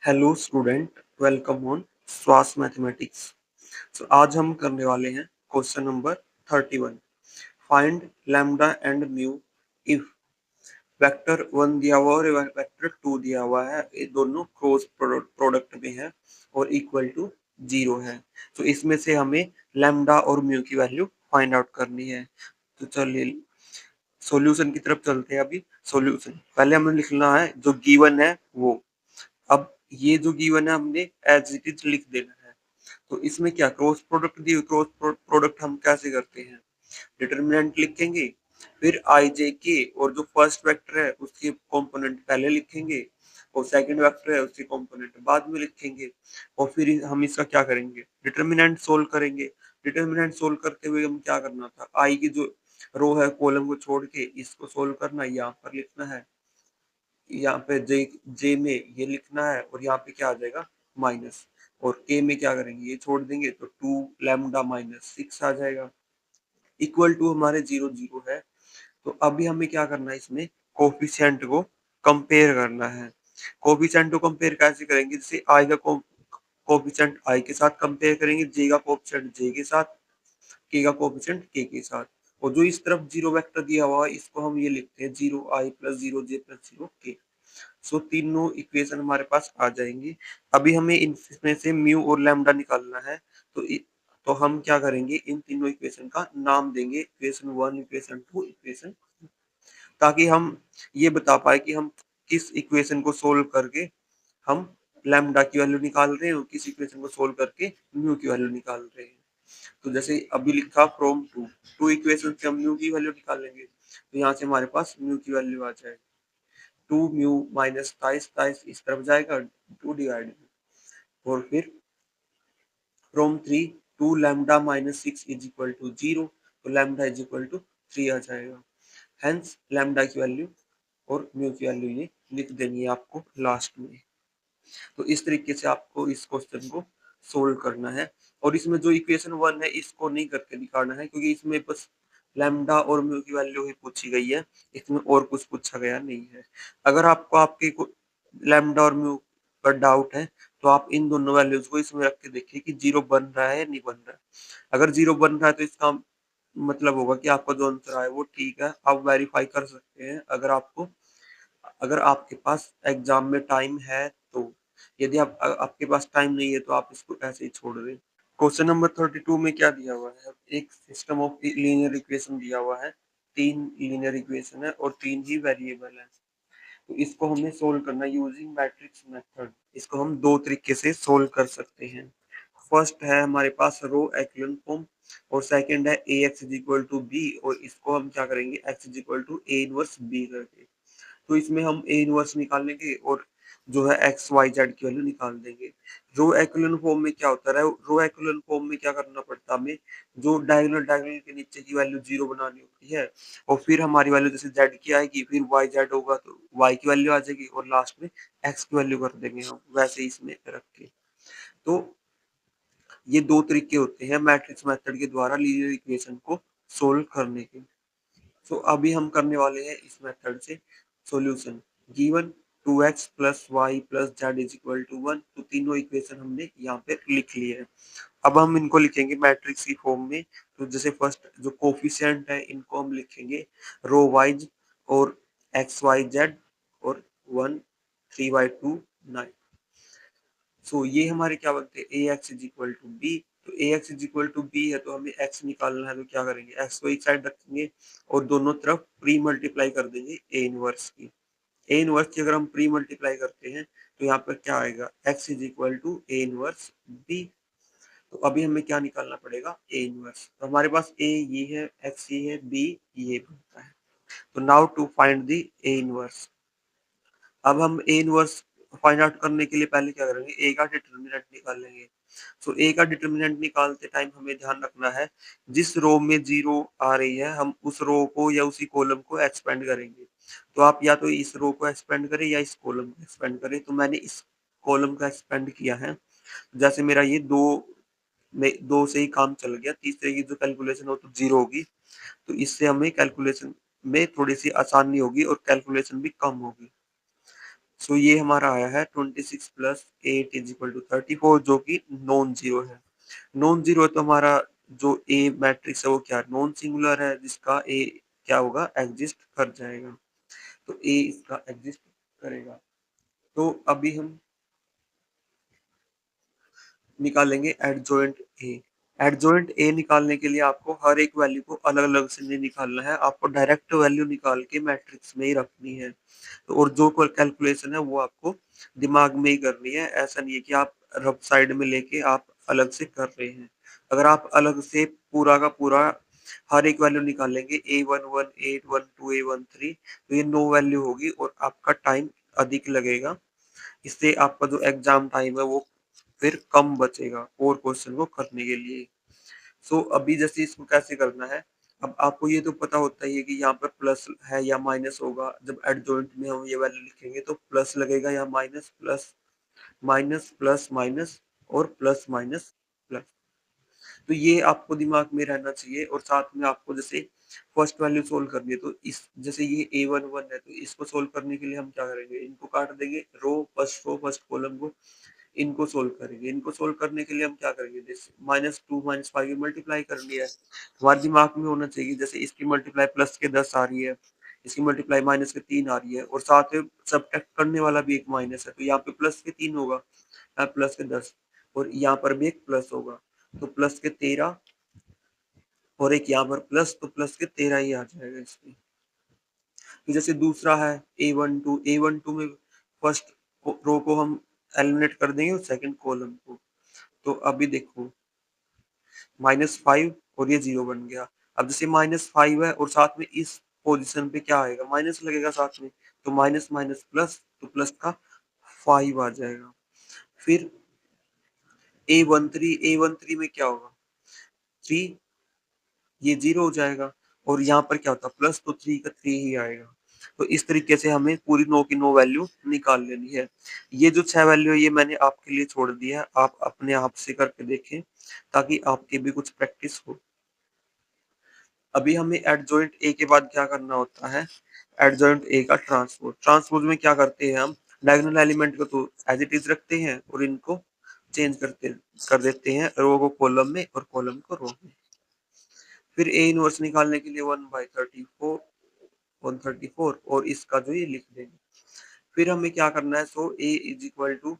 Hello student, welcome on स्वास mathematics. आज हम करने वाले हैं question number 31। Find lambda and mu if vector 1 दिया हुआ और वेक्टर 2 दिया हुआ है, ये दोनों क्रॉस प्रोडक्ट में है और इक्वल टू 0 है। तो इसमें से हमें लैम्डा और म्यू की वैल्यू फाइंड आउट करनी है। तो चलिए सॉल्यूशन की तरफ चलते हैं। अभी सॉल्यूशन पहले हमें लिखना है जो गिवन है वो। अब ये जो गिवन है हमने एज इट इज लिख देना है। तो इसमें क्या क्रॉस प्रोडक्ट दी, क्रॉस प्रोडक्ट हम कैसे करते हैं? डिटरमिनेंट लिखेंगे, फिर आई जे के और जो फर्स्ट वेक्टर है उसके कंपोनेंट पहले लिखेंगे और सेकंड वेक्टर है उसके कंपोनेंट बाद में लिखेंगे। और फिर हम इसका क्या करेंगे, डिटरमिनेंट सोल्व करेंगे। डिटरमिनेंट सोल्व करते हुए हम क्या करना था, आई की जो रो है कॉलम को छोड़ के इसको सोल्व करना, यहाँ पर लिखना है, यहाँ पे जे जे में ये लिखना है और यहाँ पे क्या आ जाएगा माइनस, और के में क्या करेंगे ये छोड़ देंगे तो 2 लैम्डा माइनस 6 आ जाएगा। इक्वल टू हमारे 0 0 है। तो अभी हमें क्या करना है, इसमें कोफिशिएंट को कंपेयर करना है। कोफिशिएंट को कंपेयर कैसे करेंगे, जैसे आई का कोफिशिएंट आई के साथ कंपेयर करेंगे, जे का कोफिशिएंट जे के साथ, के का कोफिशिएंट के साथ। और जो इस तरफ जीरो वेक्टर दिया हुआ है इसको हम ये लिखते हैं 0i plus 0j plus 0k। तीनों इक्वेशन हमारे पास आ जाएंगी। अभी हमें इनमें से म्यू और लैम्डा निकालना है। तो तो हम क्या करेंगे, इन तीनों इक्वेशन का नाम देंगे, इक्वेशन 1, इक्वेशन 2, इक्वेशन, ताकि हम ये बता पाए कि हम किस इक्वेशन को सोल्व करके हम लैम्डा की वैल्यू निकाल रहे हैं और किस इक्वेशन को सोल्व करके म्यू की वैल्यू निकाल रहे हैं। तो जैसे अभी लिखा फ्रॉम टू इक्वेशन से हम म्यू की वैल्यू निकालेंगे, तो यहाँ से हमारे पास म्यू की वैल्यू आ जाएगी 2 म्यू माइनस 23 इस तरफ जाएगा 2 डिवाइड, और फिर from 3 2 lambda minus 6 is equal to 0, तो लैम्डा इज इक्वल टू 3 आ जाएगा। हेंस लैम्डा की वैल्यू और म्यू की वैल्यू ये लिख देनी है आपको लास्ट में। तो इस तरीके से आपको इस क्वेश्चन को सोल्व करना है। और इसमें जो इक्वेशन 1 है इसको नहीं करके दिखाना है, क्योंकि इसमें बस लैम्डा और म्यू की वैल्यू ही पूछी गई है, इसमें और कुछ पूछा गया नहीं है। अगर आपको आपके लैम्डा और म्यू पर डाउट है तो आप इन दोनों वैल्यूज को इसमें रख के देखिए कि 0 बन रहा है या नहीं बन रहा है। अगर 0 बन रहा है तो इसका मतलब होगा कि आपका जो आंसर आया वो ठीक है, आप वेरीफाई कर सकते हैं। अगर आपके पास एग्जाम में टाइम है तो। यदि आपके पास टाइम नहीं है तो आप इसको ऐसे ही छोड़ दें। क्वेश्चन नंबर 32 में क्या दिया हुआ है, एक सिस्टम ऑफ लीनियर इक्वेशन दिया हुआ है। 3 लीनियर इक्वेशन है और 3 ही वेरिएबल है। तो इसको हमें सोल्व करना है यूजिंग मैट्रिक्स मेथड। इसको हम दो तरीके से सोल्व कर सकते हैं। फर्स्ट है हमारे पास रो एक्लन फॉर्म, और सेकंड है A X is equal to B, और इसको हम क्या करेंगे X is equal to A inverse B करके। तो इसमें हम ए इनवर्स निकालेंगे और जो है एक्स वाई जेड की वैल्यू निकाल देंगे। रो एक्लन फॉर्म में क्या होता है, रो एक्लन फॉर्म में क्या करना पड़ता है हमें, जो डायगोनल डायगोनल के नीचे की वैल्यू 0 बनानी होती है, और फिर हमारी वैल्यू जैसे जेड की आएगी फिर वाई जेड होगा तो वाई की वैल्यू आ जाएगी और लास्ट में एक्स की वैल्यू कर देंगे हम वैसे इसमें रख के। तो ये दो तरीके होते हैं मैट्रिक्स मेथड के द्वारा लीनियर इक्वेशन को सोल्व करने के। अभी हम करने वाले हैं इस मेथड से solution. Given 2x plus Y plus Z is equal to 1, तो तीनों इक्वेशन हमने यहाँ पे लिख लिए हैं। अब हम इनको लिखेंगे मैट्रिक्स की फॉर्म में। तो जैसे फर्स्ट जो कोफिशिएंट है इनको हम लिखेंगे रो वाइज, और एक्स वाई जेड, और 1 3 बाई 2 9। ये हमारे क्या बनते हैं, A X is equal to B. तो A X is equal to B है तो हमें एक्स निकालना है, तो क्या करेंगे एक्स को एक साइड रखेंगे और दोनों तरफ प्री मल्टीप्लाई कर देंगे ए इनवर्स की। ए इनवर्स की अगर हम प्री मल्टीप्लाई करते हैं तो यहाँ पर क्या आएगा, X is equal to A inverse B. तो अभी हमें क्या निकालना पड़ेगा, ए इनवर्स। तो हमारे पास ए ये है, एक्स ये है, बी ये बनता है। तो now to find the A inverse. अब हम ए इनवर्स फाइंड आउट करने के लिए पहले क्या करेंगे, ए का डिटरमिनेंट निकाल लेंगे। ए का डिटरमिनेंट निकालते टाइम हमें ध्यान रखना है, जिस रो में 0 आ रही है हम उस रो को या उसी कॉलम को एक्सपेंड करेंगे। तो आप या तो इस रो को एक्सपेंड करें या इस कॉलम को एक्सपेंड करें। तो मैंने इस कॉलम का एक्सपेंड किया है। जैसे मेरा ये दो में दो से ही काम चल गया, तीसरे की जो कैलकुलेशन हो तो 0 होगी। तो इससे हमें कैलकुलेशन में थोड़ी सी आसानी होगी और कैलकुलेशन भी कम होगी। सो ये हमारा आया है 26 प्लस 8 इज इक्वल टू 34 जो कि नॉन जीरो है। नॉन जीरो तो हमारा जो ए मैट्रिक्स है वो क्या नॉन सिंगुलर है जिसका ए क्या होगा एग्जिस्ट कर जाएगा। तो ए इसका एग्जिस्ट करेगा। तो अभी हम निकालेंगे एडजॉइंट ए। एडजॉइंट ए निकालने के लिए आपको हर एक वैल्यू को अलग-अलग से नहीं निकालना है, आपको डायरेक्ट वैल्यू निकाल के मैट्रिक्स में ही रखनी है। तो और जो कैलकुलेशन है वो आपको दिमाग में ही करनी है, ऐसा नहीं है कि आप रफ साइड में लेके आप अलग से कर रहे हैं। अगर आप अलग से पूरा का पूरा हर एक वैल्यू निकालेंगे A11, A12, A13 तो ये नो वैल्यू होगी और आपका टाइम अधिक लगेगा। इससे आपका जो एग्ज़ाम टाइम है वो फिर कम बचेगा और क्वेश्चन को करने के लिए। सो अभी जैसे इसको कैसे करना है, अब आपको ये तो पता होता ही है कि यहाँ पर प्लस है या माइनस होगा। जब एडजॉइंट में हम ये वैल्यू लिखेंगे तो प्लस लगेगा या minus, plus, minus, plus, minus और प्लस, माइनस, प्लस। तो ये आपको दिमाग में रहना चाहिए और साथ में आपको जैसे फर्स्ट वैल्यू सोल्व करनी है तो इस जैसे ये A11 है तो इसको सोल्व करने के लिए हम क्या करेंगे, इनको काट देंगे रो फर्स्ट कॉलम को, इनको सोल्व करेंगे। इनको सोल्व करने के लिए हम क्या करेंगे, जैसे -2 -5 की मल्टीप्लाई करनी है। हमारे दिमाग में होना चाहिए जैसे इसकी मल्टीप्लाई प्लस के 10 आ रही है, इसकी मल्टीप्लाई माइनस के 3 आ रही है और साथ में सब्ट्रैक्ट करने वाला भी एक माइनस है, तो यहाँ पे प्लस के 3 होगा, यहाँ प्लस के 10 और यहाँ पर भी एक प्लस होगा, तो प्लस के 13 और एक यहाँ पर प्लस, तो प्लस के 13 ही आ जाएगा इसमें। फिर जैसे दूसरा है A12 में फर्स्ट रो को हम एलिमिनेट कर देंगे और सेकंड कॉलम को। तो अभी देखो -5 और ये 0 बन गया। अब जैसे -5 है और साथ में इस पोज़ीशन पे क्या आएगा? माइनस लगेगा साथ में, तो माइनस माइनस प्लस, तो प्लस का 5 आ जाएगा। फिर A13 में क्या होगा? 3 ये 0 हो जाएगा और यहाँ पर क्या होता है प्लस, तो 3 का 3 ही आएगा। तो इस तरीके से हमें पूरी नो की नो वैल्यू निकाल लेनी है। ये जो 6 वैल्यू है ये मैंने आपके लिए छोड़ दी है, आप अपने आप से करके देखें ताकि आपकी भी कुछ प्रैक्टिस हो। अभी हमें एडजॉइंट ए के बाद क्या करना होता है, एडजॉइंट ए का ट्रांसपोज़। ट्रांसपोज़ में क्या करते हैं हम, डायगोनल एलिमेंट को तो एज़ इट इज़ रखते हैं और इनको चेंज कर देते हैं, रो को कॉलम में और कॉलम को रो में। फिर ए इनवर्स निकालने के लिए 1/34 134 और इसका जो ये लिख देंगे। फिर हमें क्या करना है, so A is equal to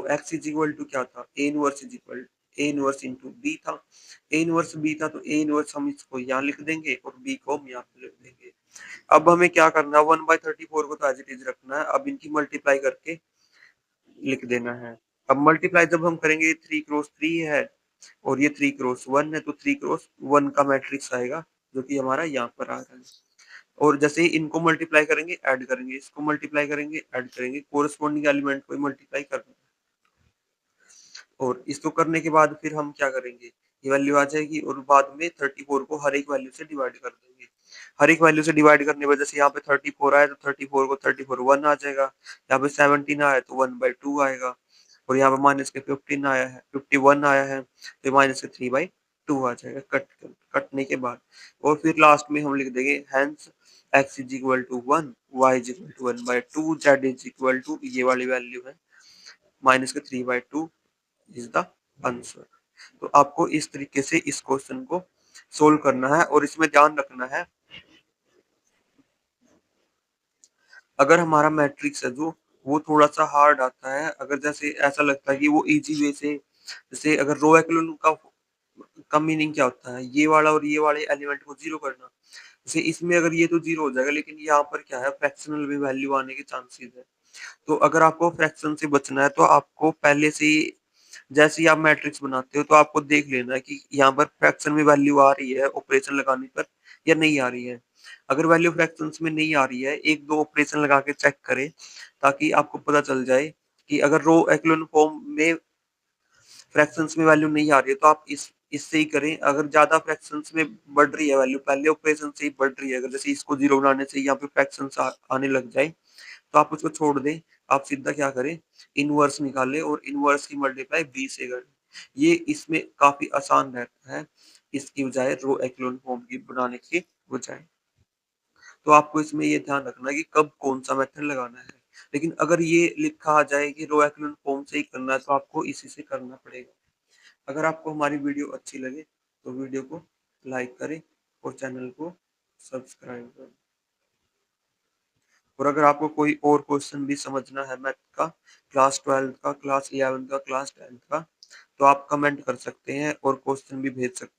X is equal to क्या था, A inverse is equal A inverse into B था। ए इनवर्स बी था तो ए इनवर्स हम इसको यहाँ लिख देंगे और बी को हम यहाँ पे लिख देंगे। अब हमें क्या करना है, 1/34 को तो एज इट इज रखना है, अब इनकी मल्टीप्लाई करके लिख देना है। अब मल्टीप्लाई जब हम करेंगे 3 क्रॉस 3 है और ये 3 क्रॉस 1 है तो 3 क्रॉस 1 का मैट्रिक्स आएगा जो कि हमारा यहाँ पर आ रहा है। और जैसे ही इनको मल्टीप्लाई करेंगे, ऐड करेंगे, इसको मल्टीप्लाई करेंगे, ऐड करेंगे, कोरेस्पॉन्डिंग एलिमेंट को मल्टीप्लाई करना है। और इसको करने के बाद फिर हम क्या करेंगे, ये वैल्यू आ जाएगी और बाद में 34 को हर एक वैल्यू से डिवाइड कर देंगे। हर एक वैल्यू से डिवाइड करने की वजह से यहाँ पे 34 आया तो 34 को 34 1 आ जाएगा। यहाँ पे 17 आया तो 1/2 आएगा और यहाँ पे माइनस के 15 आया है, 51 आया है तो माइनस के 3/2 आ जाएगा कटने के बाद। और फिर लास्ट में हम लिख देंगे hence x is equal to 1, y is equal to 1/2, z is equal to ये वाली वैल्यू है माइनस के 3/2 इज द आंसर। तो आपको इस तरीके से इस क्वेश्चन को सोल्व करना है और इसमें ध्यान रखना है, अगर हमारा मैट्रिक्स है जो वो थोड़ा-सा हार्ड आता है, अगर जैसे ऐसा लगता है कि वो ईज़ी वे से जैसे अगर रो echelon का मीनिंग क्या होता है? ये वाला और ये वाले एलिमेंट को 0 करना। जैसे इसमें अगर ये तो 0 हो जाएगा लेकिन यहाँ पर क्या है फ्रैक्शनल में वैल्यू आने के चांसेस है। तो अगर आपको फ्रैक्शन से बचना है तो आपको पहले से ही जैसे ही आप मैट्रिक्स बनाते हो तो आपको देख लेना है कि यहाँ पर फ्रैक्शन में वैल्यू आ रही है ऑपरेशन लगाने पर या नहीं आ रही है। अगर वैल्यू फ्रैक्शंस में नहीं आ रही है, 1-2 ऑपरेशन लगा के चेक करें ताकि आपको पता चल जाए कि अगर रो echelon फॉर्म में फ्रैक्शंस में वैल्यू नहीं आ रही है तो आप इस इससे ही करें। अगर ज़्यादा फ्रैक्शंस में बढ़ रही है वैल्यू पहले ऑपरेशन से ही बढ़ रही है, अगर जैसे इसको 0 बनाने से यहाँ पे फ्रैक्शंस आने लग जाए तो आप उसको छोड़ दें। आप सीधा क्या करें, इनवर्स निकालें और इनवर्स की मल्टीप्लाई b से करें। ये इसमें काफ़ी आसान रहता है, इसकी बजाय रो echelon फॉर्म की बनाने की बजाय। तो आपको इसमें ये ध्यान रखना है कि कब कौन-सा मेथड लगाना है। लेकिन अगर ये लिखा आ जाए कि रो एचेलॉन फॉर्म से ही करना है तो आपको इसी से करना पड़ेगा। अगर आपको हमारी वीडियो अच्छी लगे तो वीडियो को लाइक करें और चैनल को सब्सक्राइब करें। और अगर आपको कोई और क्वेश्चन भी समझना है मैथ का, क्लास 12 का, क्लास 11 का, क्लास 10 का, तो आप कमेंट कर सकते हैं और क्वेश्चन भी भेज सकते हैं।